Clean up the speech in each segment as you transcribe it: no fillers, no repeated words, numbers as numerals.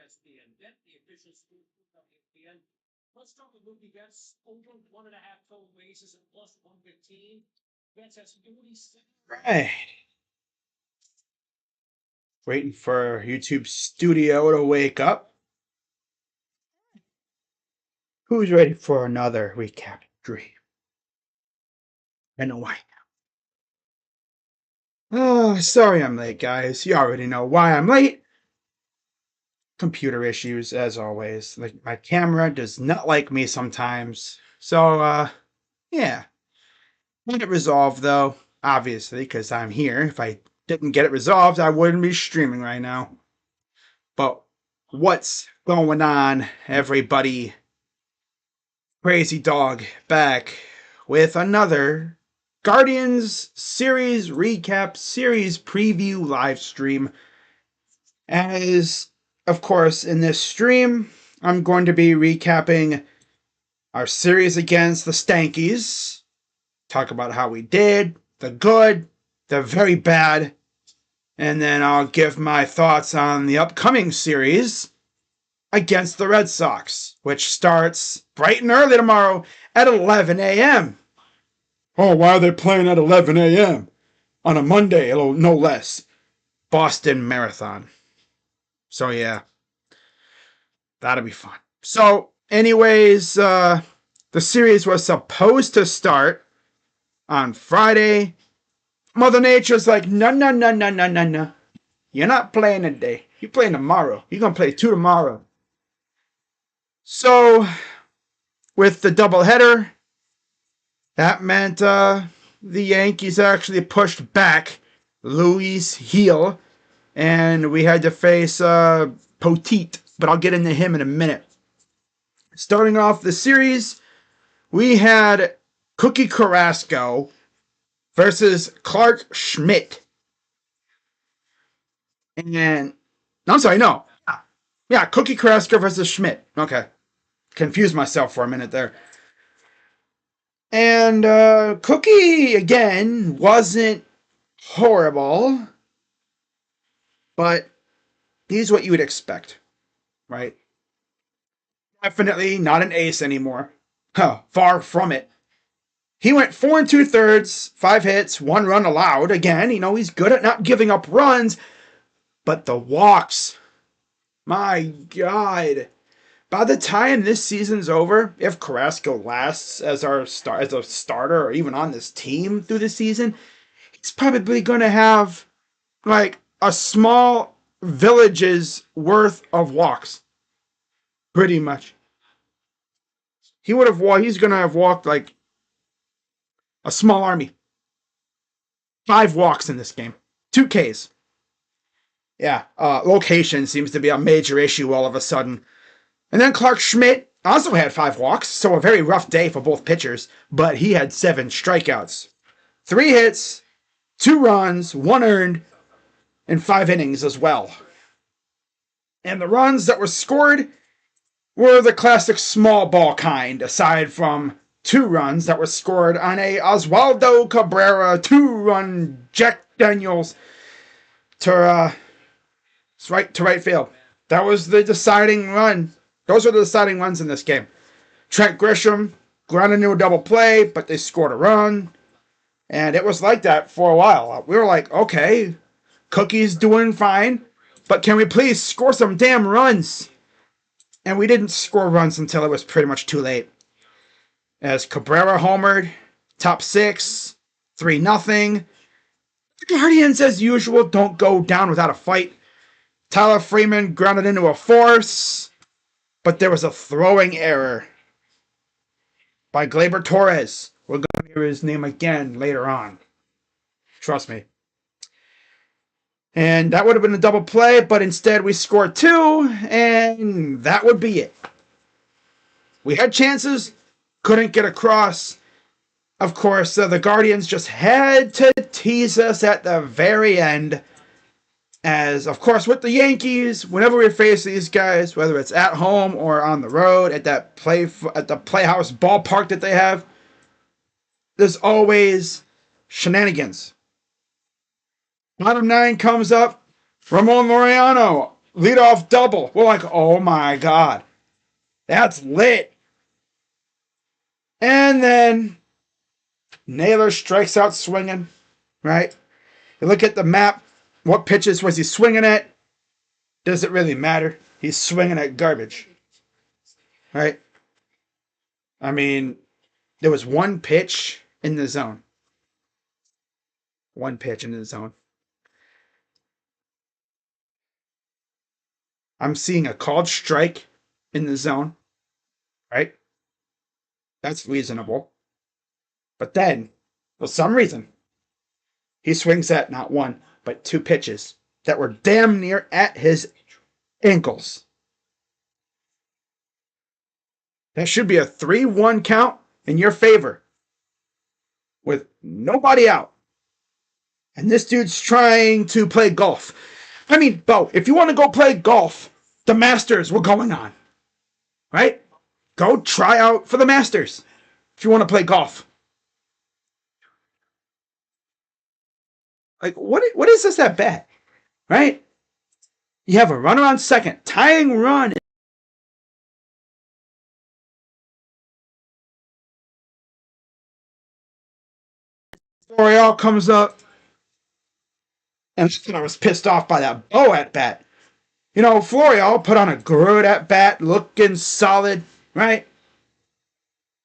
ESPN. Bet the official sport of ESPN. Let's start with movie bets. Over 1.5 total bases and plus 115. Bets has 47. Right. Waiting for YouTube Studio to wake up. Who's ready for another recap dream? I know why. Oh, sorry I'm late, guys. You already know why I'm late. Computer issues, as always. Like, my camera does not like me sometimes. So, yeah. Get it resolved, though, obviously, because I'm here. If I didn't get it resolved, I wouldn't be streaming right now. But what's going on, everybody? Crazy Dog back with another Guardians series recap, series preview live stream. As, of course, in this stream, I'm going to be recapping our series against the Stankies. Talk about how we did, the good, the very bad, and then I'll give my thoughts on the upcoming series against the Red Sox, which starts bright and early tomorrow at 11 a.m. Oh, why are they playing at 11 a.m.? On a Monday, no less. Boston Marathon. So, yeah. That'll be fun. So, anyways, the series was supposed to start on Friday. Mother Nature's like, no, no, no, no, no, no, no. You're not playing today. You're playing tomorrow. You're going to play 2 tomorrow. So, with the doubleheader, that meant the Yankees actually pushed back Luis Heel, and we had to face Poteet, but I'll get into him in a minute. Starting off the series, we had Cookie Carrasco versus Clark Schmidt. And, I'm sorry, no. Yeah, Cookie Carrasco versus Schmidt. Okay. Confused myself for a minute there. And Cookie, again, wasn't horrible, but he's what you would expect, right? Definitely not an ace anymore. Far from it. He went 4 2/3, 5 hits, 1 run allowed. Again, he's good at not giving up runs, but the walks, my God. By the time this season's over, if Carrasco lasts as a starter or even on this team through the season, he's probably going to have like a small village's worth of walks. Pretty much. He's going to have walked like a small army. 5 walks in this game. 2 Ks. Yeah, location seems to be a major issue all of a sudden. And then Clark Schmidt also had 5 walks, so a very rough day for both pitchers, but he had 7 strikeouts. 3 hits, 2 runs, 1 earned, and 5 innings as well. And the runs that were scored were the classic small ball kind, aside from 2 runs that were scored on a Oswaldo Cabrera 2-run Jack Daniels to right field. That was the deciding run. Those were the deciding runs in this game. Trent Grisham grounded into a double play, but they scored a run. And it was like that for a while. We were like, okay, Cookie's doing fine, but can we please score some damn runs? And we didn't score runs until it was pretty much too late. As Cabrera homered, top 6, 3-0. The Guardians, as usual, don't go down without a fight. Tyler Freeman grounded into a force, but there was a throwing error by Gleyber Torres. We're going to hear his name again later on. Trust me. And that would have been a double play, but instead we scored 2, and that would be it. We had chances, couldn't get across. Of course, the Guardians just had to tease us at the very end. As, of course, with the Yankees, whenever we face these guys, whether it's at home or on the road, at the Playhouse ballpark that they have, there's always shenanigans. Bottom 9 comes up. Ramon Laureano leadoff double. We're like, oh my God, that's lit. And then Naylor strikes out swinging, right? You look at the map. What pitches was he swinging at? Does it really matter? He's swinging at garbage, right? I mean, there was one pitch in the zone. One pitch in the zone. I'm seeing a called strike in the zone, right? That's reasonable. But then, for some reason, he swings at not one, but two pitches that were damn near at his ankles. That should be a 3-1 count in your favor with nobody out. And this dude's trying to play golf. I mean, Bo, if you want to go play golf, the Masters were going on, right? Go try out for the Masters if you want to play golf. Like, what is this at bat, right? You have a runner on second, tying run. L'Oreal comes up, and I was pissed off by that Bo at bat. You know, Florial put on a good at bat, looking solid, right?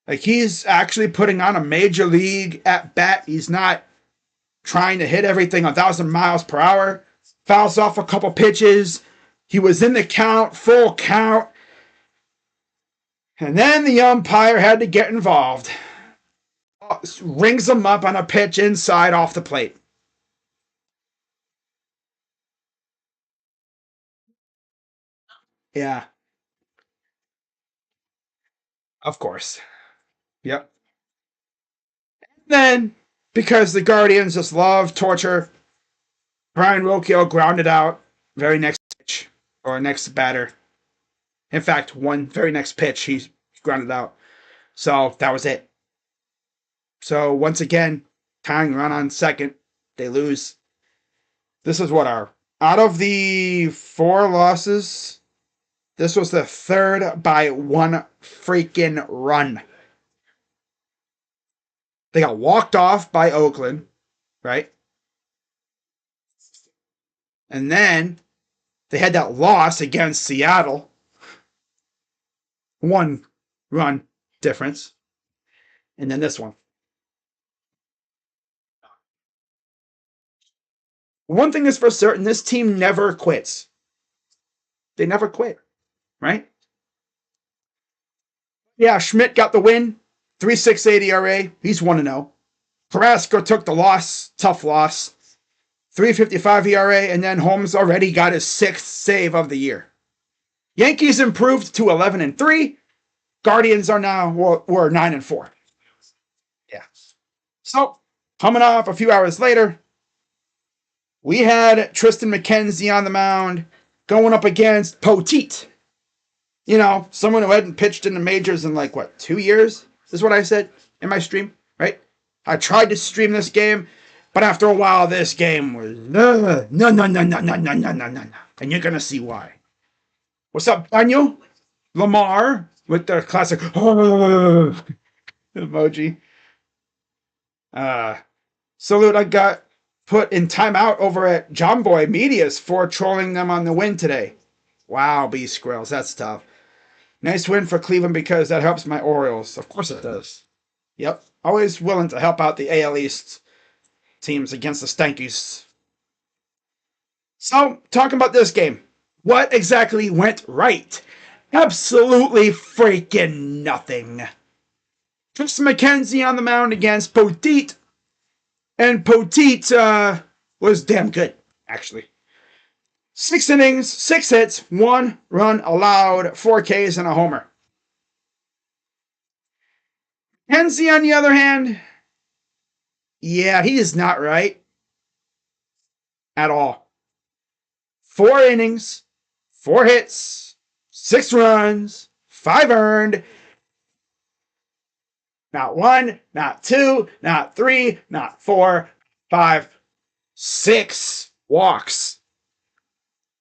Like he's actually putting on a major league at bat. He's not trying to hit everything 1,000 miles per hour. Fouls off a couple pitches. He was in the count, full count. And then the umpire had to get involved. Rings him up on a pitch inside off the plate. Yeah, of course. Yep. Then, because the Guardians just love torture, Brian Rocchio grounded out very next pitch or next batter. In fact, one very next pitch, he grounded out. So that was it. So once again, tying run on second, they lose. This is what our out of the 4 losses, this was the third by 1 freaking run. They got walked off by Oakland, right? And then they had that loss against Seattle. 1 run difference. And then this one. One thing is for certain, this team never quits. They never quit, right? Yeah, Schmidt got the win. 3.68 ERA. He's 1-0. Carrasco took the loss. Tough loss. 3.55 ERA. And then Holmes already got his 6th save of the year. Yankees improved to 11-3. Guardians are now, were 9-4. Yeah. So, coming off a few hours later, we had Tristan McKenzie on the mound going up against Poteet. You know, someone who hadn't pitched in the majors in 2 years? Is what I said in my stream, right? I tried to stream this game, but after a while, this game was no. And you're going to see why. What's up, Daniel? Lamar with the classic emoji. Salute, I got put in timeout over at John Boy Medias for trolling them on the win today. Wow, B Squirrels, that's tough. Nice win for Cleveland because that helps my Orioles. Of course it does. Yep, always willing to help out the AL East teams against the Stankies. So, talking about this game. What exactly went right? Absolutely freaking nothing. Tristan McKenzie on the mound against Poteet. And Poteet was damn good, actually. 6 innings, 6 hits, 1 run allowed, 4 Ks, and a homer. McKenzie, on the other hand, yeah, he is not right at all. 4 innings, 4 hits, 6 runs, 5 earned. Not 1, not 2, not 3, not 4, 5, 6 walks.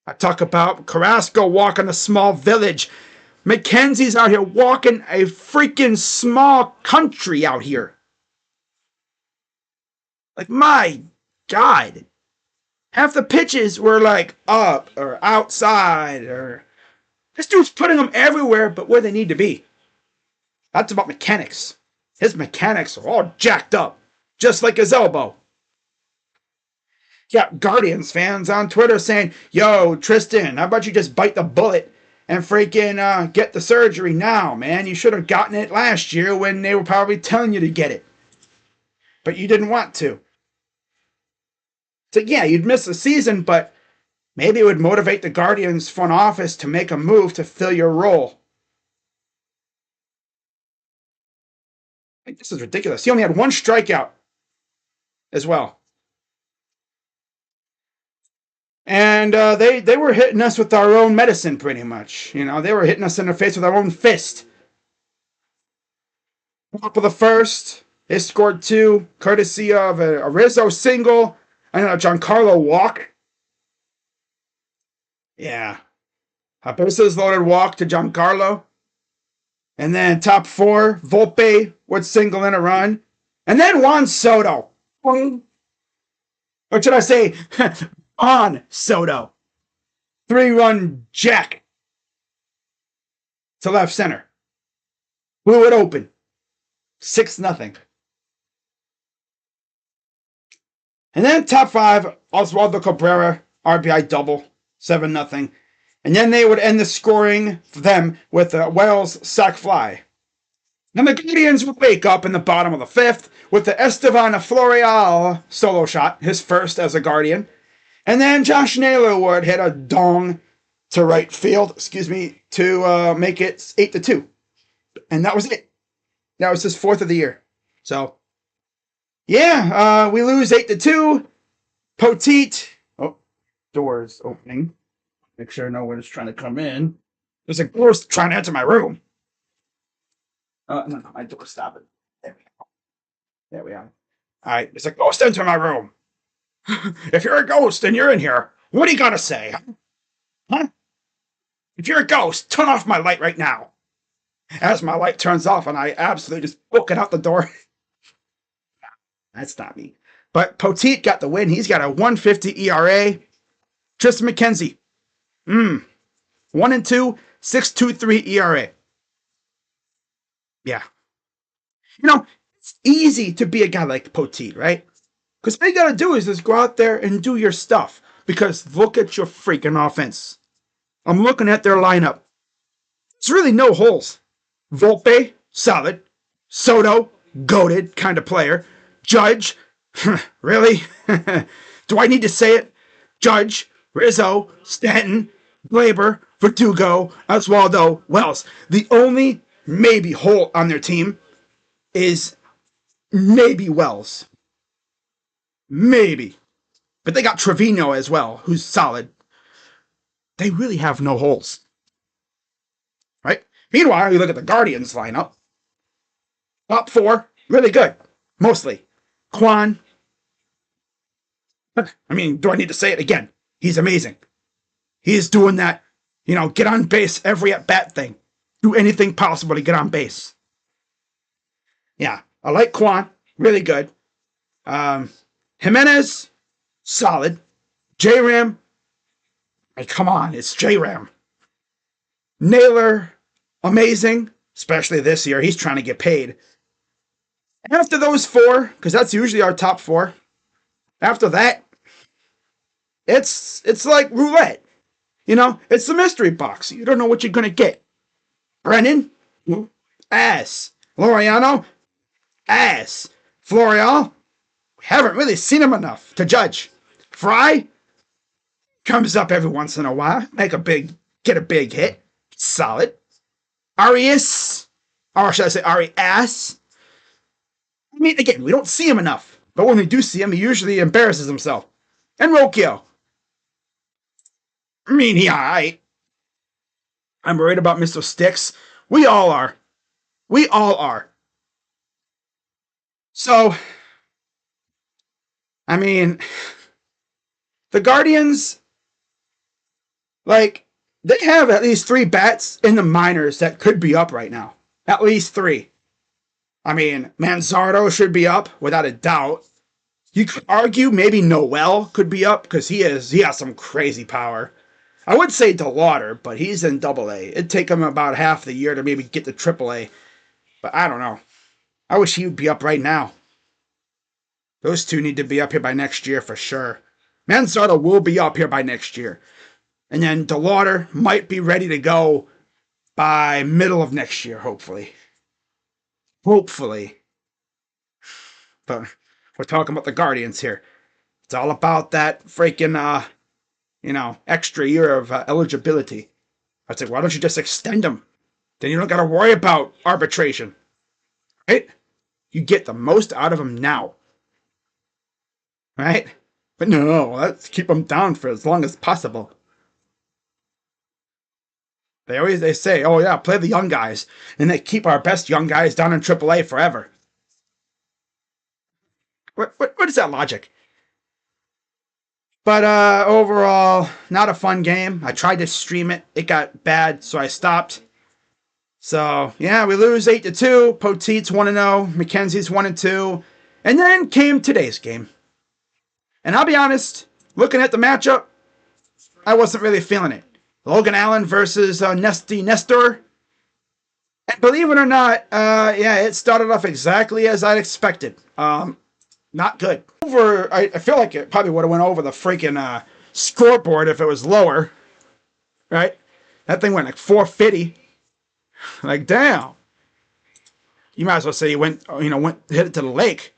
I talk about Carrasco walking a small village. Mackenzie's out here walking a freaking small country out here. Like, my God. Half the pitches were like up or outside, or this dude's putting them everywhere but where they need to be. That's about mechanics. His mechanics are all jacked up, just like his elbow. Yeah, Guardians fans on Twitter saying, "Yo, Tristan, how about you just bite the bullet and freaking get the surgery now, man? You should have gotten it last year when they were probably telling you to get it, but you didn't want to." So yeah, you'd miss the season, but maybe it would motivate the Guardians front office to make a move to fill your role. Like, this is ridiculous. He only had one strikeout as well. And they were hitting us with our own medicine, pretty much. You know, they were hitting us in the face with our own fist. Top of the first, they scored two, courtesy of a Rizzo single and a Giancarlo walk. Yeah. A bases loaded walk to Giancarlo. And then top four, Volpe would single in a run. And then Juan Soto. Or should I say, on Soto. 3-run jack to left center. Blew it open. 6-0. And then top five, Oswaldo Cabrera, RBI double, 7-0. And then they would end the scoring for them with a Wells sac fly. And the Guardians would wake up in the bottom of the fifth with the Estevan Florial solo shot, his first as a Guardian. And then Josh Naylor would hit a dong to right field, to make it 8-2. And that was it. That was his fourth of the year. So, yeah, we lose 8-2. Poteet. Oh, doors opening. Make sure no one is trying to come in. There's a ghost trying to enter my room. No, my door, stop it. There we go. There we are. All right, there's a ghost enter my room. If you're a ghost and you're in here, what do you got to say? Huh? If you're a ghost, turn off my light right now. As my light turns off and I absolutely just book it out the door. That's not me. But Poteet got the win. He's got a 150 ERA. Tristan McKenzie. 1-2, 6.23 ERA. Yeah. You know, it's easy to be a guy like Poteet, right? Because all you got to do is just go out there and do your stuff. Because look at your freaking offense. I'm looking at their lineup. There's really no holes. Volpe, solid. Soto, goated kind of player. Judge, really? Do I need to say it? Judge, Rizzo, Stanton, Glaber, Verdugo, Oswaldo, Wells. The only maybe hole on their team is maybe Wells. Maybe. But they got Trevino as well, who's solid. They really have no holes. Right? Meanwhile, you look at the Guardians lineup. Top four, really good. Mostly. Kwan. I mean, do I need to say it again? He's amazing. He's doing that, get on base every at-bat thing. Do anything possible to get on base. Yeah, I like Kwan. Really good. Jimenez, solid. J-Ram, come on, it's J-Ram. Naylor, amazing, especially this year. He's trying to get paid. After those four, because that's usually our top four, after that, it's like roulette. It's the mystery box. You don't know what you're going to get. Brennan, ass. Laureano, ass. Florial, we haven't really seen him enough to judge. Fry, comes up every once in a while, get a big hit. Solid. Arias, or should I say Arias? I mean, again, we don't see him enough. But when we do see him, he usually embarrasses himself. And Rocchio. I mean, he alright. I'm worried about Mr. Sticks. We all are. We all are. So, I mean, the Guardians, Like, they have at least 3 bats in the minors that could be up right now. At least 3. I mean, Manzardo should be up without a doubt. You could argue maybe Noel could be up because he has some crazy power. I would say DeLauder, but he's in Double-A. It'd take him about half the year to maybe get to Triple-A. But I don't know. I wish he would be up right now. Those two need to be up here by next year for sure. Manzardo will be up here by next year. And then DeLauder might be ready to go by middle of next year, hopefully. Hopefully. But we're talking about the Guardians here. It's all about that freaking, extra year of eligibility. I was like, why don't you just extend them? Then you don't got to worry about arbitration. Right? You get the most out of them now. Right? But no, let's keep them down for as long as possible. They say, oh yeah, play the young guys. And they keep our best young guys down in AAA forever. What is that logic? But overall, not a fun game. I tried to stream it. It got bad, so I stopped. So, yeah, we lose 8-2. Poteet's 1-0. McKenzie's 1-2. And then came today's game. And I'll be honest, looking at the matchup, I wasn't really feeling it. Logan Allen versus Nesty Nestor. And believe it or not, it started off exactly as I'd expected. Not good. I feel like it probably would have went over the freaking scoreboard if it was lower. Right? That thing went like 450. Like, damn. You might as well say he went hit it to the lake.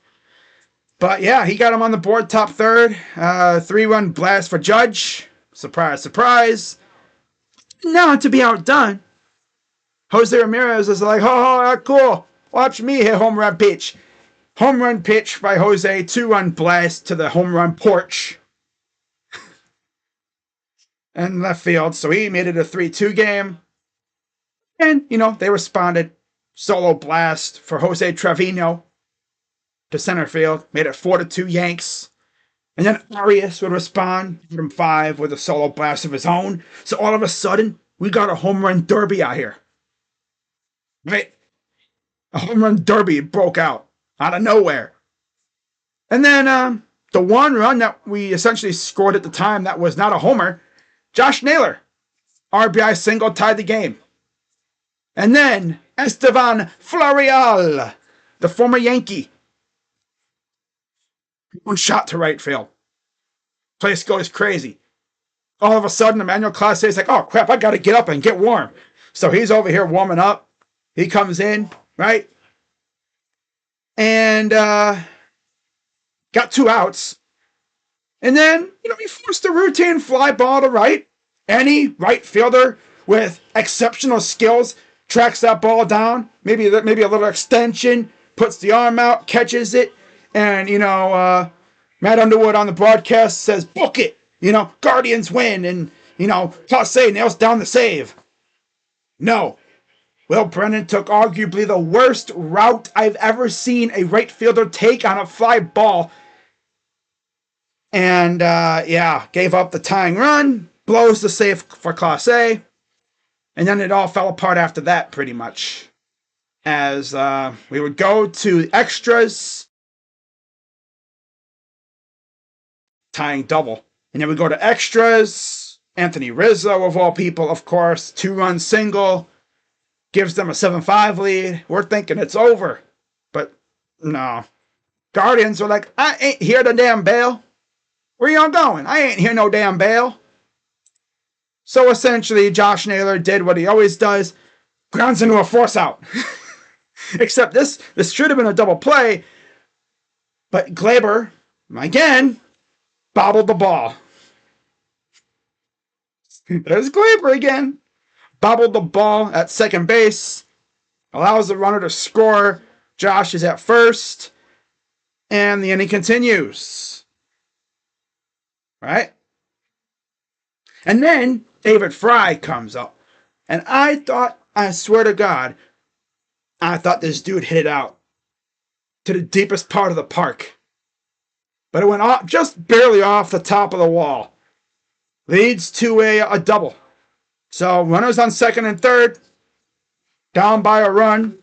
But yeah, he got him on the board, top third. 3-run blast for Judge. Surprise, surprise. Not to be outdone. Jose Ramirez is like, oh, cool. Watch me hit home run pitch. Home run pitch by Jose. 2-run blast to the home run porch. And left field. So he made it a 3-2 game. And, they responded. Solo blast for Jose Trevino to center field. Made it 4-2 Yanks. And then Arias would respond from 5 with a solo blast of his own. So all of a sudden, we got a home run derby out here. Right? A home run derby broke out of nowhere. And then the one run that we essentially scored at the time that was not a homer, Josh Naylor. RBI single tied the game. And then Estevan Florial, the former Yankee. One shot to right field. Place goes crazy. All of a sudden, Emmanuel Clase is like, oh crap, I got to get up and get warm. So he's over here warming up. He comes in, right? And got 2 outs. And then, he forced a routine fly ball to right. Any right fielder with exceptional skills tracks that ball down. Maybe a little extension, puts the arm out, catches it. And, Matt Underwood on the broadcast says, book it. Guardians win. And, Clase nails down the save. No. Will Brennan took arguably the worst route I've ever seen a right fielder take on a fly ball. And, gave up the tying run. Blows the save for Clase. And then it all fell apart after that, pretty much. As we would go to extras. Tying double. And then we go to extras. Anthony Rizzo, of all people, of course. 2-run single. Gives them a 7-5 lead. We're thinking it's over. But no. Guardians are like, I ain't here to damn bail. Where y'all going? I ain't here no damn bail. So essentially, Josh Naylor did what he always does. Grounds into a force out. Except this should have been a double play. But Glaber, again, bobbled the ball. There's Glaber again. Bobbled the ball at second base. Allows the runner to score. Josh is at first. And the inning continues. Right? And then David Fry comes up. And I swear to God, I thought this dude hit it out to the deepest part of the park. But it went off, just barely off the top of the wall. leads to a double. So runners on second and third, down by a run.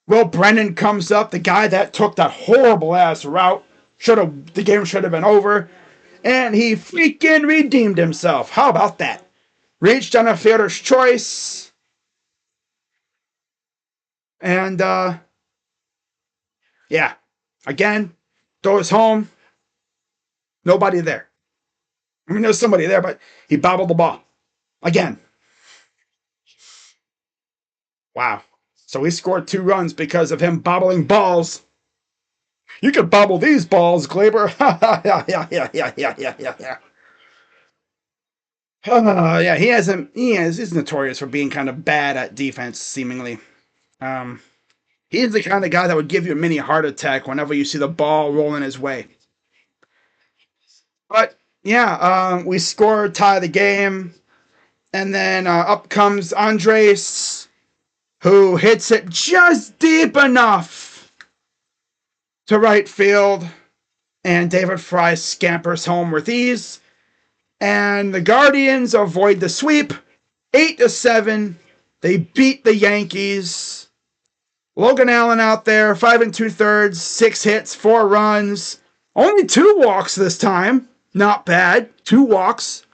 Will Brennan comes up, the guy that took that horrible ass route. The game should have been over. And he freaking redeemed himself. How about that? Reached on a fielder's choice. And yeah. Again, throws home. Nobody there. I mean, there's somebody there, but he bobbled the ball. Again. Wow. So he scored 2 runs because of him bobbling balls. You could bobble these balls, Glaber. Yeah. Yeah, he's notorious for being kind of bad at defense, seemingly. He's the kind of guy that would give you a mini heart attack whenever you see the ball rolling his way. But yeah, we score, tie the game, and then up comes Andres, who hits it just deep enough to right field, and David Fry scampers home with ease, and the Guardians avoid the sweep, 8-7. They beat the Yankees. Logan Allen out there, 5 2/3, 6 hits, 4 runs, only 2 walks this time. Not bad, 2 walks.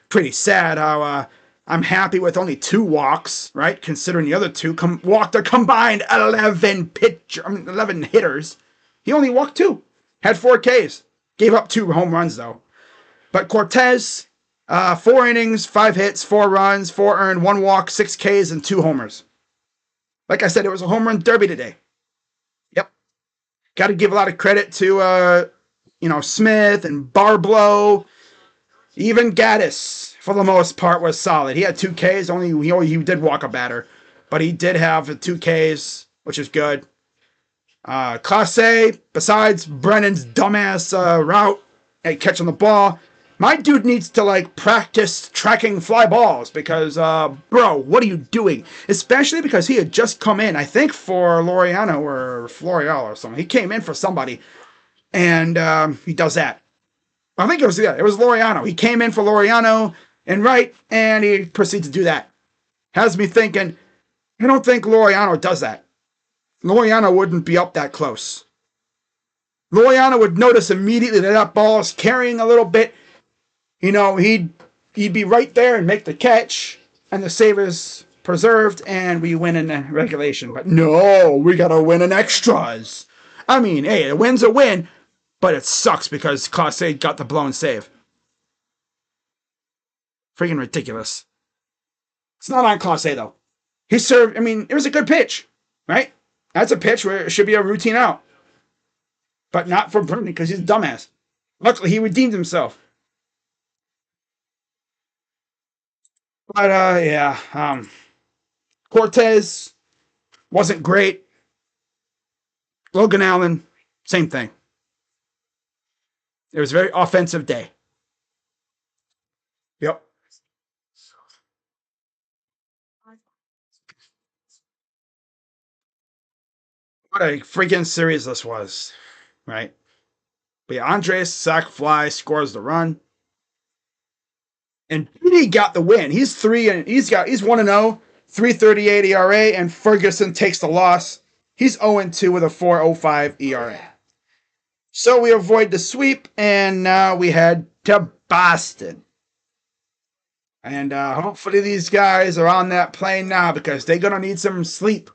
Pretty sad how I'm happy with only 2 walks, right? Considering the other 2 walked a combined 11 hitters. He only walked 2, had 4 Ks, gave up 2 home runs though. But Cortez, 4 innings, 5 hits, 4 runs, 4 earned, 1 walk, 6 Ks, and 2 homers. Like I said, it was a home run derby today. Yep. Got to give a lot of credit to, Smith and Barblow. Even Gaddis, for the most part, was solid. He had 2 Ks. He did walk a batter. But he did have 2 Ks, which is good. Class A, besides Brennan's dumbass route at catching the ball, my dude needs to, practice tracking fly balls because, bro, what are you doing? Especially because he had just come in, I think, for Laureano or Florial or something. He came in for somebody, and he does that. I think it was Laureano. He came in for Laureano and he proceeds to do that. Has me thinking, I don't think Laureano does that. Laureano wouldn't be up that close. Laureano would notice immediately that ball is carrying a little bit. He'd be right there and make the catch, and the save is preserved, and we win in regulation. But no, we got to win in extras. I mean, hey, a win's a win, but it sucks because Class A got the blown save. Freaking ridiculous. It's not on Class A, though. He served, it was a good pitch, right? That's a pitch where it should be a routine out. But not for Brennan because he's a dumbass. Luckily, he redeemed himself. But, yeah. Cortez wasn't great. Logan Allen, same thing. It was a very offensive day. Yep. What a freaking series this was, right? But yeah, Andres sac fly scores the run. And he got the win. He's 1-0, 3.38 ERA, and Ferguson takes the loss. He's 0-2 with a 4.05 ERA. So we avoid the sweep, and now we head to Boston. And hopefully these guys are on that plane now because they're going to need some sleep.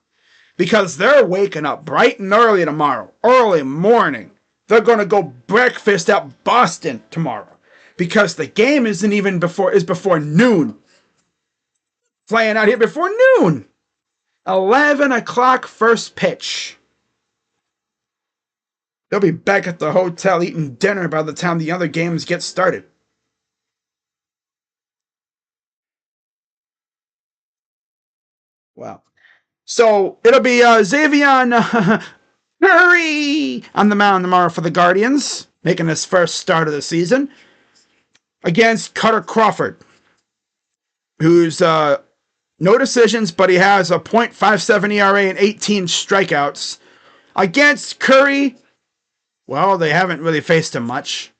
Because they're waking up bright and early tomorrow, early morning. They're going to go breakfast at Boston tomorrow. Because the game is before noon. Flying out here before noon. 11 o'clock first pitch. They'll be back at the hotel eating dinner by the time the other games get started. Wow. So it'll be Xavier Curry on the mound tomorrow for the Guardians, making his first start of the season against Cutter Crawford, who's no decisions, but he has a .57 ERA and 18 strikeouts. Against Curry, well, they haven't really faced him much.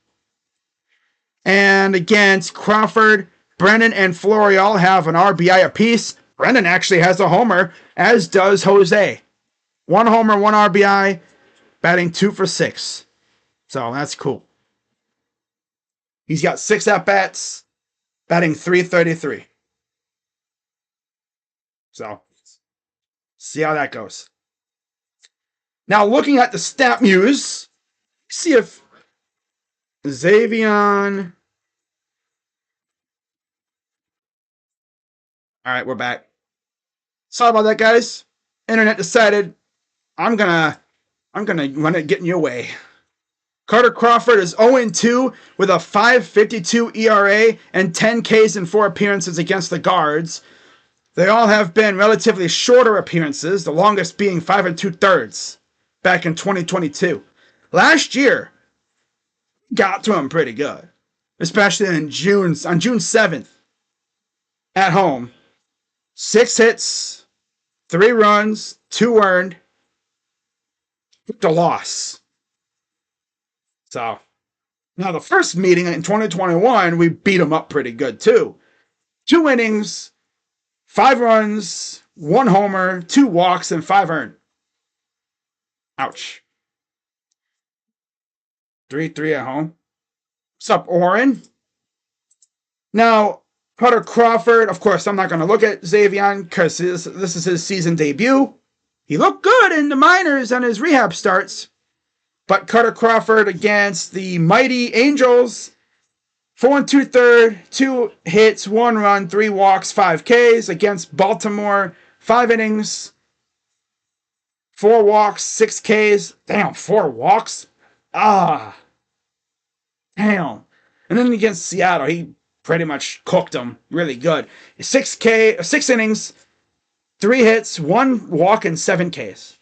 And against Crawford, Brennan and Florial have an RBI apiece. Brennan actually has a homer, as does Jose. 1 homer, 1 RBI, batting 2 for 6. So that's cool. He's got 6 at-bats, batting .333. So, see how that goes. Now, looking at the stat muse, see if Xavion. All right, we're back. Sorry about that, guys. Internet decided I'm gonna run it getting your way. Carter Crawford is 0-2 with a 5.52 ERA and 10 Ks in 4 appearances against the Guards. They all have been relatively shorter appearances, the longest being 5 2/3 back in 2022. Last year, got to him pretty good, especially on June 7th at home. 6 hits, 3 runs, 2 earned, a loss. So, now the first meeting in 2021, we beat him up pretty good too. 2 innings, 5 runs, 1 homer, 2 walks, and 5 earned. Ouch. 3-3 at home. What's up, Oren? Now, Carter Crawford, of course, I'm not going to look at Xavion because this is his season debut. He looked good in the minors on his rehab starts. But Carter Crawford against the mighty Angels, 4 2/3, 2 hits, 1 run, 3 walks, 5 Ks. Against Baltimore, 5 innings, 4 walks, 6 Ks. Damn, 4 walks? Damn. And then against Seattle, he pretty much cooked them really good. 6 innings, 3 hits, 1 walk, and 7 Ks.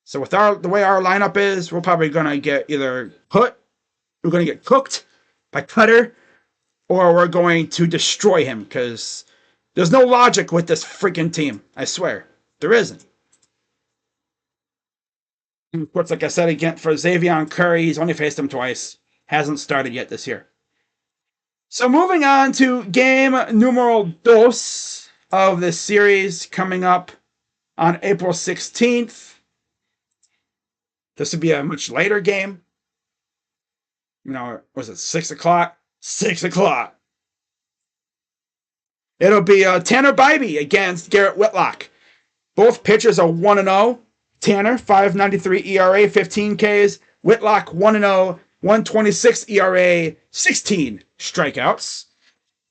So with the way our lineup is, we're probably going to get either we're going to get cooked by Cutter, or we're going to destroy him because there's no logic with this freaking team. I swear. There isn't. And of course, like I said again, for Xavion Curry, he's only faced him twice. Hasn't started yet this year. So moving on to game numero dos of this series coming up on April 16th. This would be a much later game. Was it 6 o'clock? 6 o'clock. It'll be Tanner Bybee against Garrett Whitlock. Both pitchers are 1-0. Tanner, 5.93 ERA, 15 Ks. Whitlock, 1-0, 1.26 ERA, 16 strikeouts.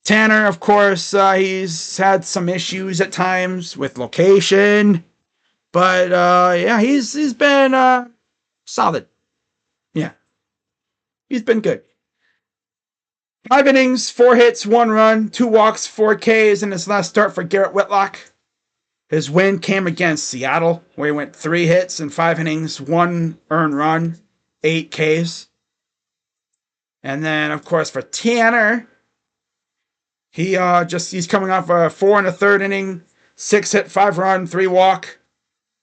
Tanner, of course, he's had some issues at times with location. But, yeah, he's been solid. Yeah. He's been good. 5 innings, 4 hits, 1 run, 2 walks, 4 Ks in his last start for Garrett Whitlock. His win came against Seattle, where he went 3 hits in 5 innings, 1 earned run, 8 Ks. And then, of course, for Tanner, he's coming off a 4 1/3 inning, 6 hit, 5 run, 3 walk,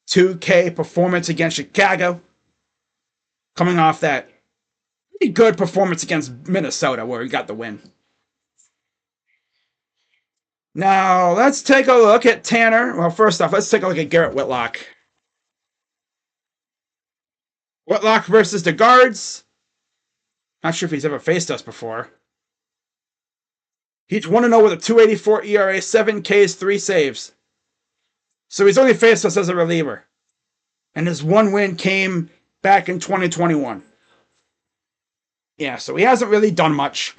2 K performance against Chicago. Coming off that pretty good performance against Minnesota, where he got the win. Now, let's take a look at Tanner. Well, first off, let's take a look at Garrett Whitlock. Whitlock versus the Guards. Not sure if he's ever faced us before. He's 1-0 with a 2.84 ERA, 7 Ks, 3 saves. So he's only faced us as a reliever. And his 1 win came back in 2021. Yeah, so he hasn't really done much.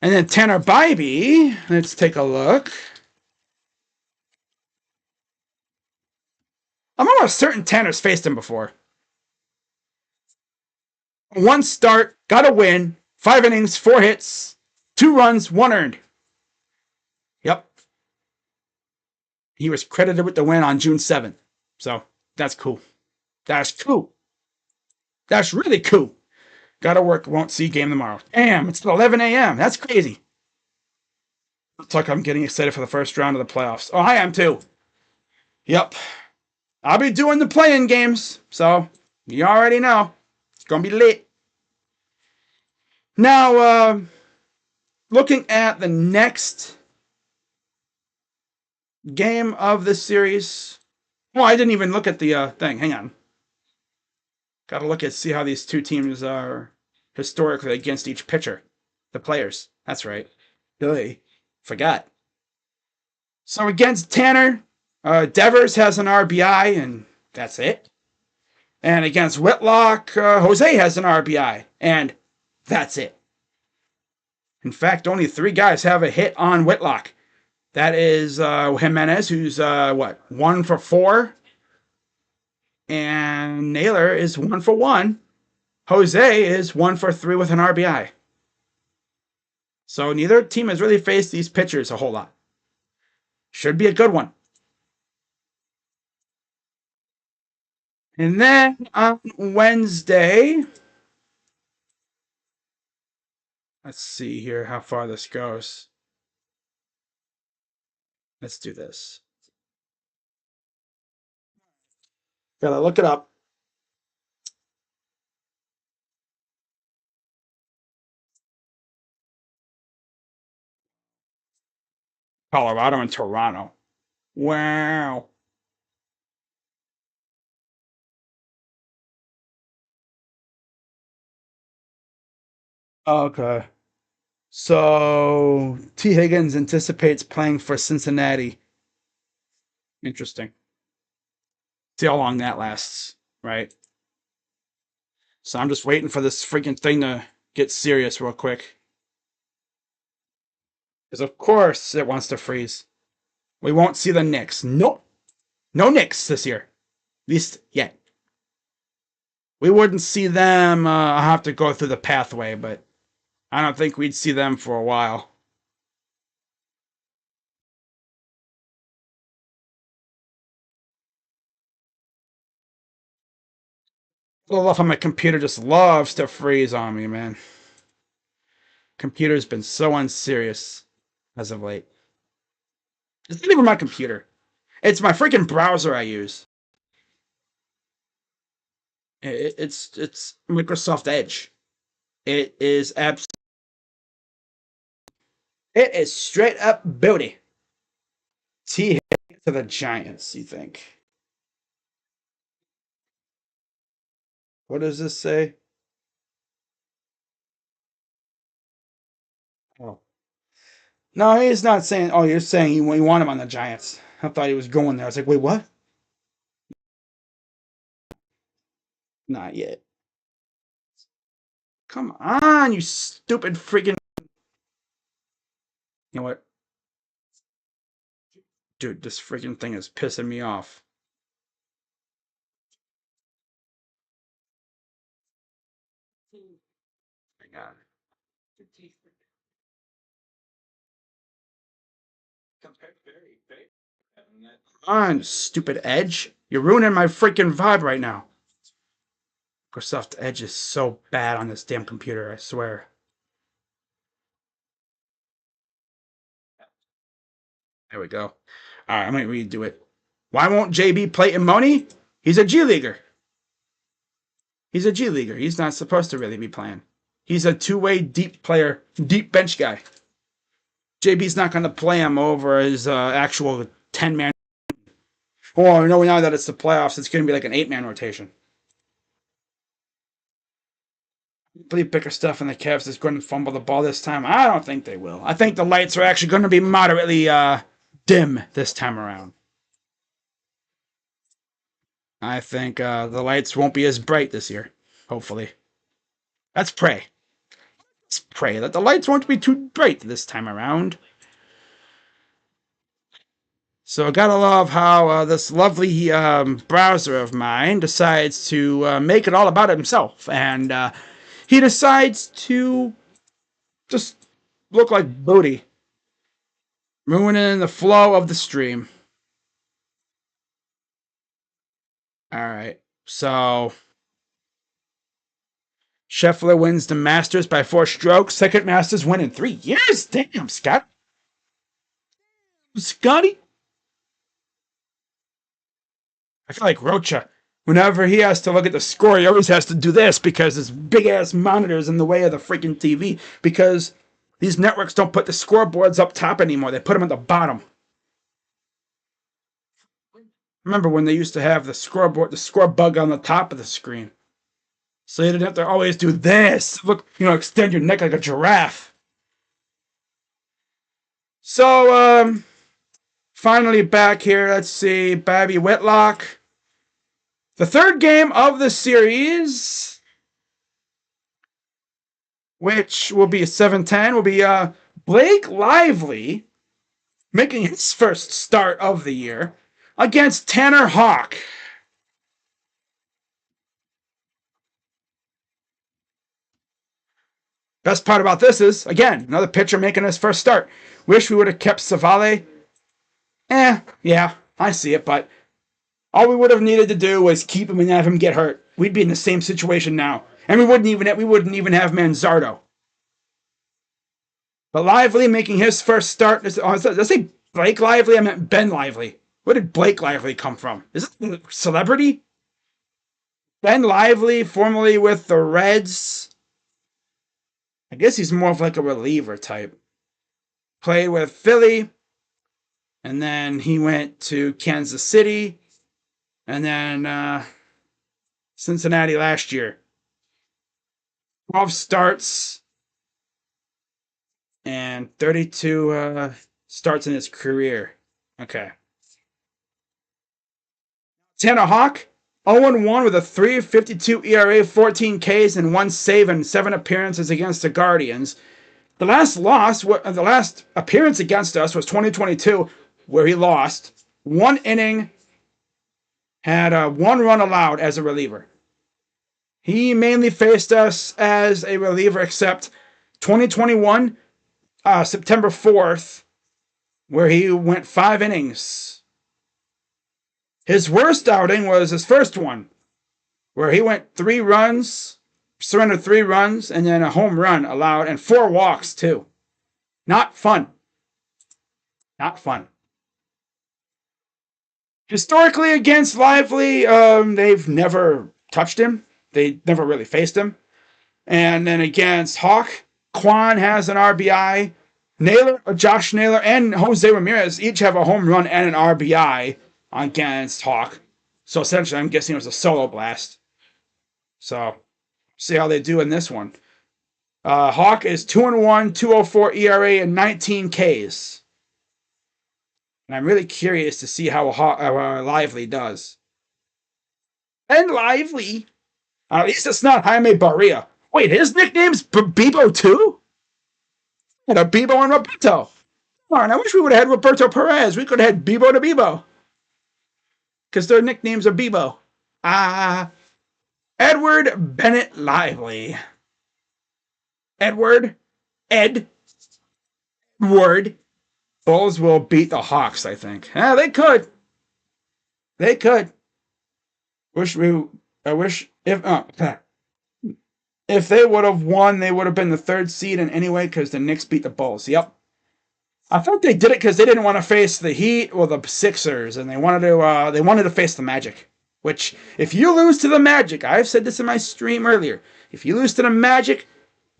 And then Tanner Bybee, let's take a look. I'm almost certain Tanner's faced him before. 1 start, got a win, 5 innings, 4 hits, 2 runs, 1 earned. Yep. He was credited with the win on June 7th. So, that's cool. That's cool. That's really cool. Gotta work, won't see game tomorrow. Damn, it's 11 a.m. That's crazy. Looks like I'm getting excited for the first round of the playoffs. Oh, I am too. Yep. I'll be doing the play-in games, so you already know. It's gonna be lit. Now, looking at the next game of this series. Well, I didn't even look at the thing. Hang on. Got to look at see how these two teams are historically against each pitcher. The players. That's right. Really forgot. So against Tanner, Devers has an RBI, and that's it. And against Whitlock, Jose has an RBI, and that's it. In fact, only 3 guys have a hit on Whitlock. That is Jimenez, who's 1 for 4, and Naylor is 1 for 1. Jose is 1 for 3 with an RBI. So neither team has really faced these pitchers a whole lot. Should be a good one. And then on Wednesday, let's see here how far this goes. Let's do this. Gotta look it up. Colorado and Toronto. Wow. Okay. So T. Higgins anticipates playing for Cincinnati. Interesting. See how long that lasts, right? So I'm just waiting for this freaking thing to get serious real quick. Because of course it wants to freeze. We won't see the Knicks. Nope. No Knicks this year. At least yet. We wouldn't see them. I'll have to go through the pathway, but I don't think we'd see them for a while. A little off on my computer just loves to freeze on me, man. Computer's been so unserious as of late. It's not even my computer. It's my freaking browser I use. It's Microsoft Edge. It is it is straight up booty. T to the Giants, you think? What does this say? Oh. No, he's not saying. Oh, you're saying you want him on the Giants. I thought he was going there. I was like, wait, what? Not yet. Come on, you stupid freaking. You know what? Dude, this freaking thing is pissing me off. Hang on. Come on, stupid Edge. You're ruining my freaking vibe right now. Microsoft Edge is so bad on this damn computer, I swear. There we go. Alright, I'm gonna redo it. Why won't JB play Imoni? He's a G Leaguer. He's a G Leaguer. He's not supposed to really be playing. He's a two-way deep player, deep bench guy. JB's not going to play him over his actual 10-man. Oh, no, now that it's the playoffs, it's going to be like an 8-man rotation. I believe Bickerstaff and the Cavs is going to fumble the ball this time. I don't think they will. I think the lights are actually going to be moderately dim this time around. I think the lights won't be as bright this year, hopefully. Let's pray. Let's pray that the lights won't be too bright this time around. So I gotta love how this lovely browser of mine decides to make it all about himself. And he decides to just look like booty. Ruining the flow of the stream. Alright, so Scheffler wins the Masters by 4 strokes. Second Masters win in 3 years. Damn, Scott. Scotty. I feel like Rocha. Whenever he has to look at the score, he always has to do this because there's big-ass monitors in the way of the freaking TV because These networks don't put the scoreboards up top anymore. They put them at the bottom. Remember when they used to have the scoreboard, the score bug on the top of the screen? So you didn't have to always do this. Look, extend your neck like a giraffe. So, finally back here. Let's see. Bobby Whitlock. The third game of the series, which will be a 7-10, will be Blake Lively making his first start of the year against Tanner Houck. Best part about this is, again, another pitcher making his first start. Wish we would have kept Savale. Yeah, I see it, but all we would have needed to do was keep him and have him get hurt. We'd be in the same situation now. And we wouldn't even have Manzardo. But Lively making his first start. Did I say Blake Lively? I meant Ben Lively. Where did Blake Lively come from? Is it a celebrity? Ben Lively, formerly with the Reds. I guess he's more of like a reliever type. Played with Philly. And then he went to Kansas City. And then Cincinnati last year. 12 starts. And 32 starts in his career. Okay. Tanner Houck, 0-1 with a 3.52 ERA, 14 Ks, and 1 save and 7 appearances against the Guardians. The last appearance against us was 2022, where he lost. 1 inning, had 1 run allowed as a reliever. He mainly faced us as a reliever, except 2021, September 4th, where he went 5 innings. His worst outing was his first one, where he went 3 runs, surrendered 3 runs, and then a home run allowed, and 4 walks, too. Not fun. Not fun. Historically, against Lively, they've never touched him. They never really faced him. And then against Houck, Quan has an RBI. Josh Naylor, and Jose Ramirez each have a home run and an RBI against Houck. So essentially, I'm guessing it was a solo blast. So, see how they do in this one. Houck is 2-1, 2.04 ERA, and 19 Ks. And I'm really curious to see how Lively does. And Lively, at least it's not Jaime Barria. Wait, his nickname's Bebo too? And a Bebo and Roberto. Come on, I wish we would have had Roberto Perez. We could have had Bebo to Bebo. Because their nicknames are Bebo. Edward Bennett Lively. Edward. Bulls will beat the Hawks, I think. Yeah, they could. They could. I wish if they would have won, they would have been the 3rd seed in anyway, because the Knicks beat the Bulls. Yep. I thought they did it because they didn't want to face the Heat or the Sixers, and they wanted to face the Magic. Which, if you lose to the Magic, I've said this in my stream earlier, if you lose to the Magic,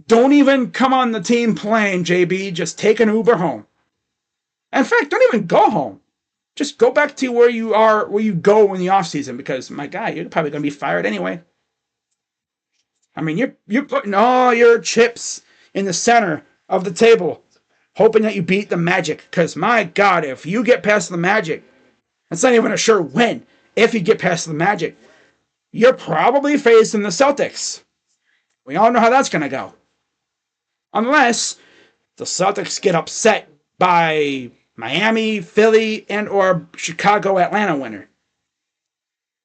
don't even come on the team plane, JB. Just take an Uber home. In fact, don't even go home. Just go back to where you go in the offseason, because, my guy, you're probably going to be fired anyway. I mean, you're putting all your chips in the center of the table, hoping that you beat the Magic. Because, my God, if you get past the Magic, it's not even a sure win. If you get past the Magic, you're probably facing the Celtics. We all know how that's going to go. Unless the Celtics get upset by Miami, Philly, and or Chicago, Atlanta winner.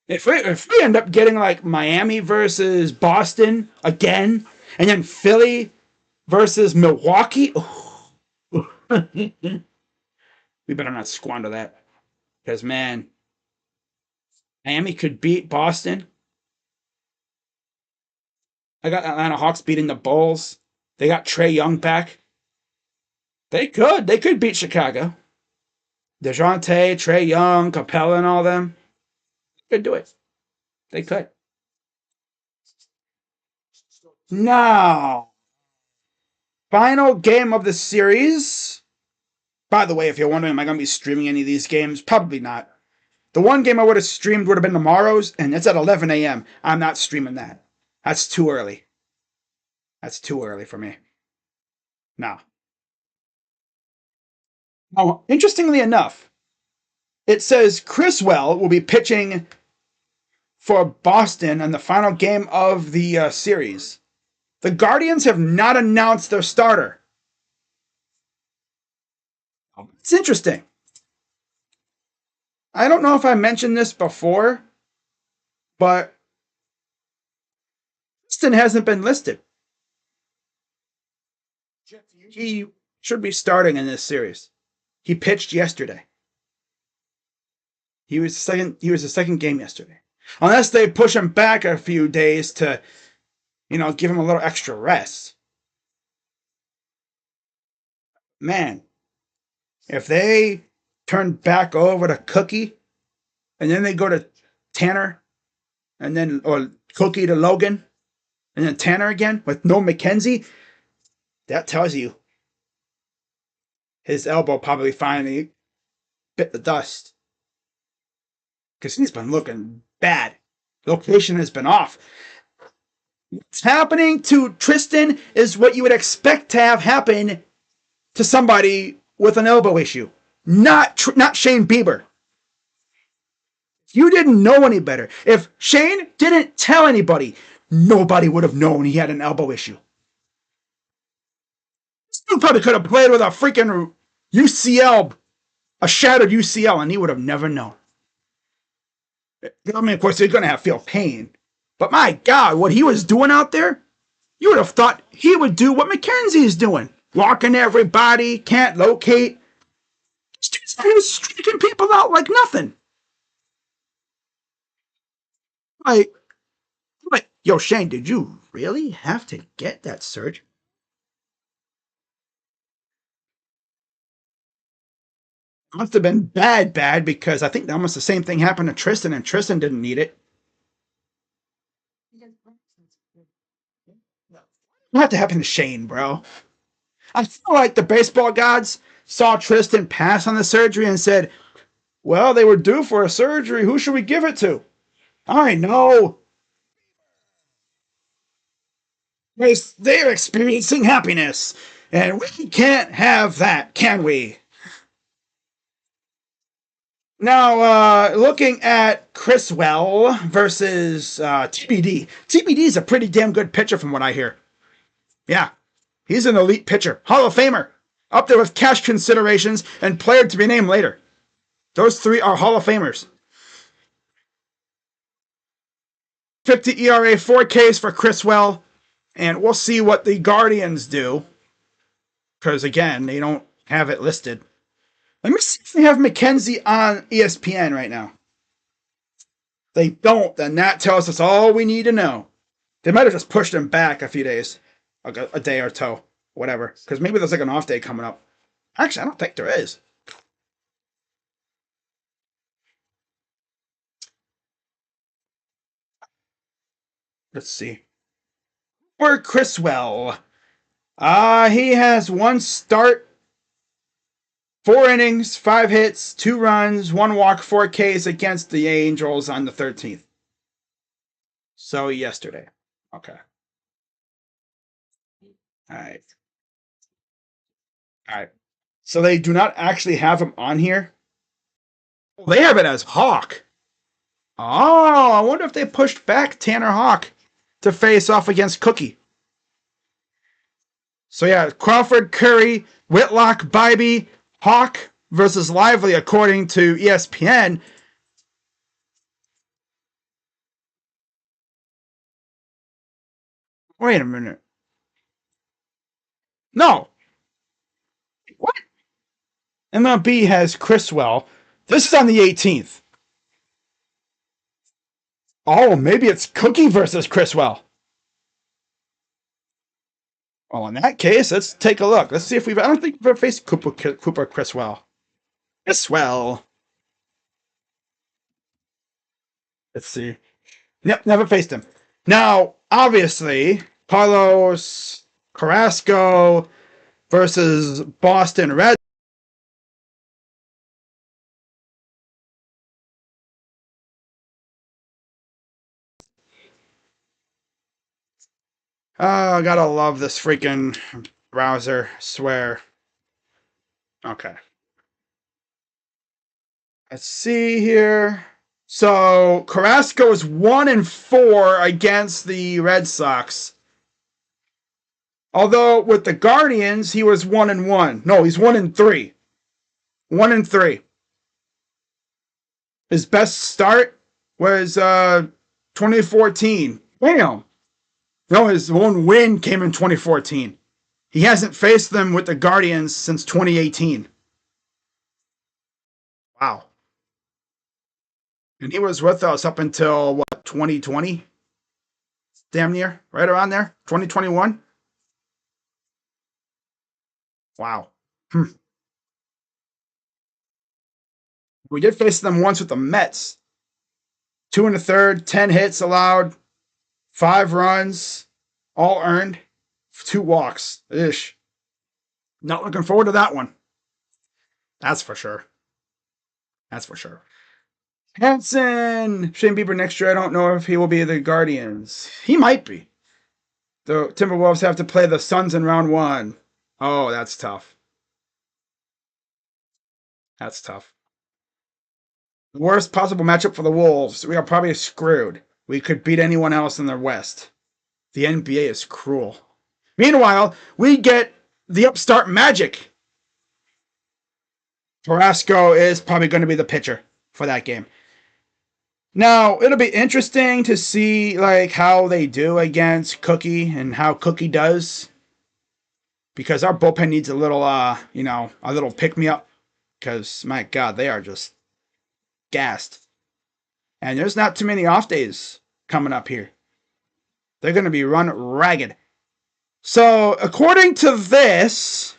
If we end up getting like Miami versus Boston again, and then Philly versus Milwaukee, we better not squander that. Because, man, Miami could beat Boston. I got Atlanta Hawks beating the Bulls. They got Trae Young back. They could beat Chicago. DeJounte, Trae Young, Capella, and all them. They could do it. They could. No. Final game of the series. By the way, if you're wondering, am I going to be streaming any of these games? Probably not. The one game I would have streamed would have been tomorrow's, and it's at 11 a.m. I'm not streaming that. That's too early. That's too early for me. No. Now, interestingly enough, it says Criswell will be pitching for Boston in the final game of the series. The Guardians have not announced their starter. It's interesting. I don't know if I mentioned this before, but Houston hasn't been listed. He should be starting in this series. He pitched yesterday. He was the second game yesterday. Unless they push him back a few days to, give him a little extra rest. Man, if they turn back over to Cookie, and then they go to Tanner, or Cookie to Logan, and then Tanner again with no McKenzie, that tells you his elbow probably finally bit the dust. Because he's been looking bad. Location has been off. What's happening to Tristan is what you would expect to have happen to somebody with an elbow issue. Not Shane Bieber. You didn't know any better. If Shane didn't tell anybody, nobody would have known he had an elbow issue. He probably could have played with a freaking UCL, a shattered UCL, and he would have never known. I mean, of course, he's going to feel pain. But my God, what he was doing out there, you would have thought he would do what McKenzie's doing. Walking everybody, can't locate. He was striking people out like nothing. Like, yo, Shane, did you really have to get that surgery? Must have been bad, because I think almost the same thing happened to Tristan, and Tristan didn't need it. What had to happen to Shane, bro? I feel like the baseball gods saw Tristan pass on the surgery and said, well, they were due for a surgery. Who should we give it to? I know. They're experiencing happiness, and we can't have that, can we? Now, looking at Criswell versus TBD. TBD is a pretty damn good pitcher from what I hear. Yeah, he's an elite pitcher. Hall of Famer. Up there with cash considerations and player to be named later. Those three are Hall of Famers. 50 ERA, 4 Ks for Criswell. And we'll see what the Guardians do. Because, again, they don't have it listed. Let me see if they have McKenzie on ESPN right now. If they don't, then that tells us all we need to know. They might have just pushed him back a few days. A day or two. Whatever. Because maybe there's like an off day coming up. Actually, I don't think there is. Let's see. For Criswell. He has 1 start, 4 innings, 5 hits, 2 runs, 1 walk, 4 Ks against the Angels on the 13th. So yesterday. Okay. All right. So they do not actually have him on here. They have it as Hawk. Oh, I wonder if they pushed back Tanner Hawk to face off against Cookie. So yeah, Crawford, Curry, Whitlock, Bybee, Hawk versus Lively, according to ESPN. Wait a minute. No. What? MLB has Criswell. This is on the 18th. Oh, maybe it's Cookie versus Criswell. Well, in that case, let's take a look. Let's see if I don't think we've ever faced Cooper Criswell. Criswell. Let's see. Yep, never faced him. Now, obviously, Carlos Carrasco, versus Boston Red. Oh, gotta love this freaking browser. Swear. Okay. Let's see here. So Carrasco is 1-4 against the Red Sox. Although with the Guardians, he was 1-1. No, he's 1-3. 1-3. His best start was 2014. Damn. No, his one win came in 2014. He hasn't faced them with the Guardians since 2018. Wow. And he was with us up until, what, 2020? Damn near. Right around there? 2021? Wow. We did face them once with the Mets. 2 1/3, 10 hits allowed, 5 runs, all earned, 2 walks. Ish. Not looking forward to that one. That's for sure. That's for sure. Hanson! Shane Bieber next year. I don't know if he will be the Guardians. He might be. The Timberwolves have to play the Suns in round 1. Oh, that's tough. That's tough. The worst possible matchup for the Wolves. We are probably screwed. We could beat anyone else in the West. The NBA is cruel. Meanwhile, we get the upstart Magic. Carrasco is probably going to be the pitcher for that game. Now, it'll be interesting to see like how they do against Cookie and how Cookie does. Because our bullpen needs a little a little pick-me-up. Because, my God, they are just gassed. And there's not too many off days coming up here. They're going to be run ragged. So, according to this,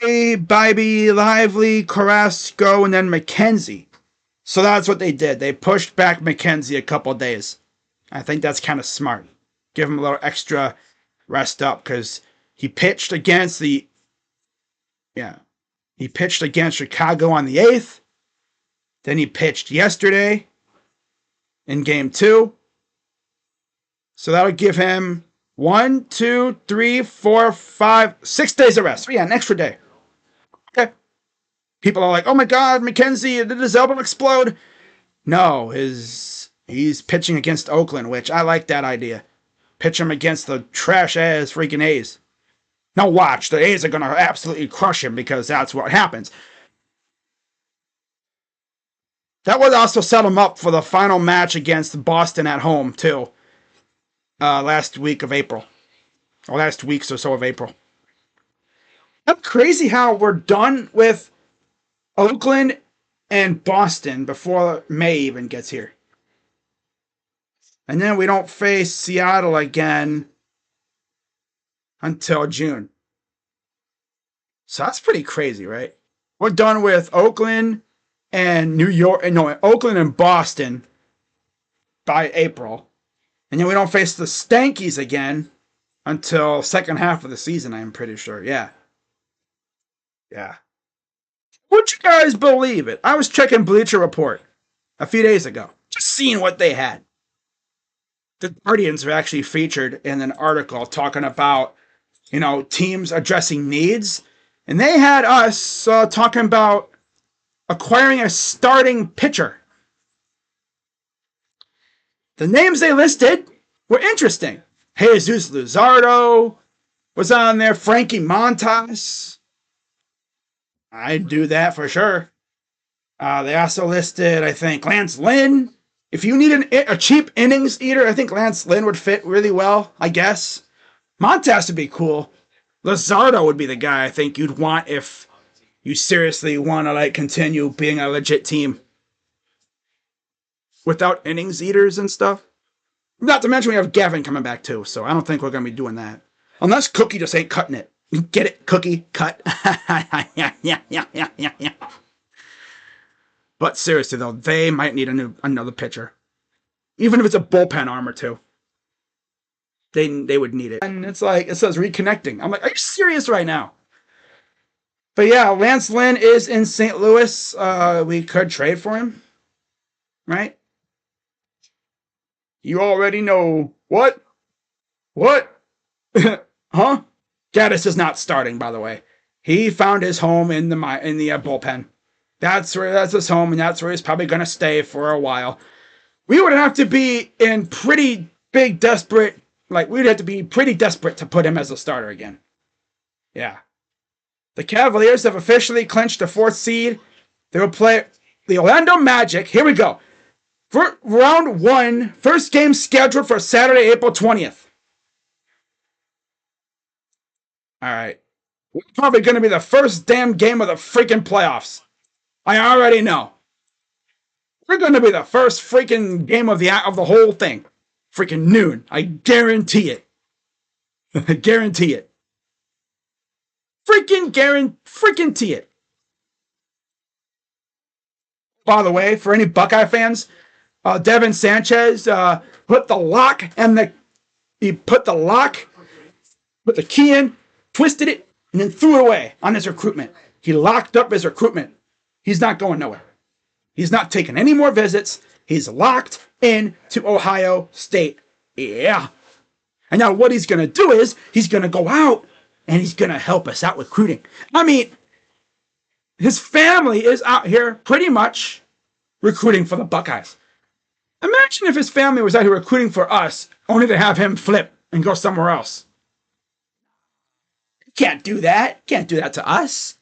Bibee, Lively, Carrasco, and then McKenzie. So that's what they did. They pushed back McKenzie a couple days. I think that's kind of smart. Give him a little extra rest up because he pitched against he pitched against Chicago on the 8th. Then he pitched yesterday in game 2. So that'll give him 1, 2, 3, 4, 5, 6 days of rest. So yeah, an extra day. Okay. People are like, oh my God, McKenzie, did his elbow explode? No, he's pitching against Oakland, which I like that idea. Pitch him against the trash-ass freaking A's. Now watch, the A's are going to absolutely crush him because that's what happens. That would also set him up for the final match against Boston at home, too. Last week of April. Or last weeks or so of April. It's crazy how we're done with Oakland and Boston before May even gets here. And then we don't face Seattle again until June. So that's pretty crazy, right? We're done with Oakland and Oakland and Boston by April. And then we don't face the Stankies again until second half of the season, I'm pretty sure. Yeah. Yeah. Would you guys believe it? I was checking Bleacher Report a few days ago, just seeing what they had. The Guardians were actually featured in an article talking about, teams addressing needs. And they had us talking about acquiring a starting pitcher. The names they listed were interesting. Jesus Luzardo was on there. Frankie Montas. I'd do that for sure. They also listed, I think, Lance Lynn. If you need a cheap innings eater, I think Lance Lynn would fit really well, I guess. Montas would be cool. Luzardo would be the guy I think you'd want if you seriously want to continue being a legit team. Without innings eaters and stuff. Not to mention we have Gavin coming back too, so I don't think we're going to be doing that. Unless Cookie just ain't cutting it. Get it, Cookie? Cut. yeah. But seriously though, they might need another pitcher. Even if it's a bullpen arm or two. they would need it. And it's like, it says reconnecting. I'm like, are you serious right now? But yeah, Lance Lynn is in St. Louis. We could trade for him, right? You already know. What? What? Huh? Gaddis is not starting, by the way. He found his home in the bullpen. That's his home, and that's where he's probably going to stay for a while. We would have to be in pretty big desperate, like we'd have to be pretty desperate to put him as a starter again. Yeah. The Cavaliers have officially clinched the 4th seed. They will play the Orlando Magic. Here we go. For round 1, first game scheduled for Saturday, April 20th. All right. We're probably going to be the first damn game of the freaking playoffs. I already know. We're going to be the first freaking game of the whole thing. Freaking noon. I guarantee it. I guarantee it. Freaking guarantee it. By the way, for any Buckeye fans, Devin Sanchez put the key in, twisted it, and then threw it away on his recruitment. He locked up his recruitment. He's not going nowhere. He's not taking any more visits. He's locked in to Ohio State. Yeah. And now what he's going to do is he's going to go out and he's going to help us out recruiting. I mean, his family is out here pretty much recruiting for the Buckeyes. Imagine if his family was out here recruiting for us, only to have him flip and go somewhere else. Can't do that. Can't do that to us.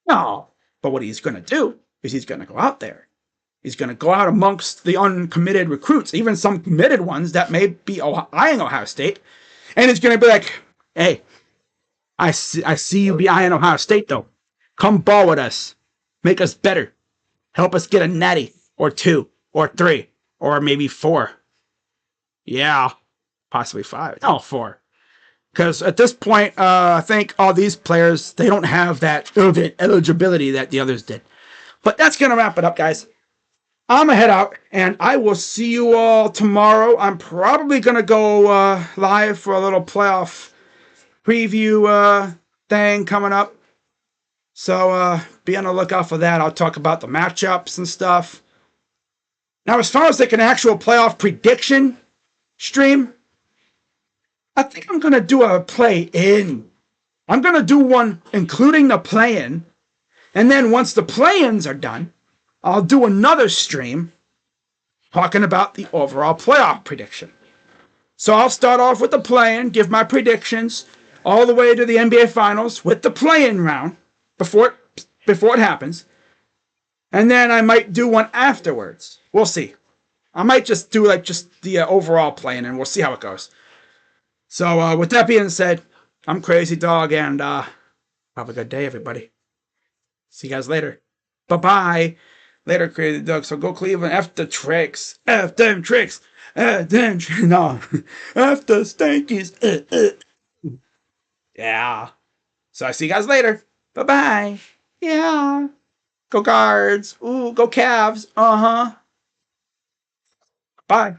No. But what he's going to do is he's going to go out there. He's going to go out amongst the uncommitted recruits, even some committed ones that may be eyeing Ohio State. And he's going to be like, hey, I see you be eyeing Ohio State, though. Come ball with us. Make us better. Help us get a natty or 2 or 3 or maybe 4. Yeah, possibly 5. No, 4. Because at this point, I think all these players, they don't have that eligibility that the others did. But that's going to wrap it up, guys. I'm going to head out, and I will see you all tomorrow. I'm probably going to go live for a little playoff preview thing coming up. So be on the lookout for that. I'll talk about the matchups and stuff. Now, as far as like an actual playoff prediction stream, I think I'm going to do a play-in. I'm going to do one including the play-in. And then once the play-ins are done, I'll do another stream talking about the overall playoff prediction. So I'll start off with the play-in, give my predictions all the way to the NBA Finals with the play-in round before it happens. And then I might do one afterwards. We'll see. I might just do like just the overall play-in, and we'll see how it goes. So with that being said, I'm Crazy Dog, and have a good day, everybody. See you guys later. Bye-bye. Later, Crazy Dog. So go Cleveland. F the tricks. F them tricks. F them tricks. No. F the stankies. Yeah. So I see you guys later. Bye-bye. Yeah. Go Guards. Ooh, go Cavs. Uh-huh. Bye.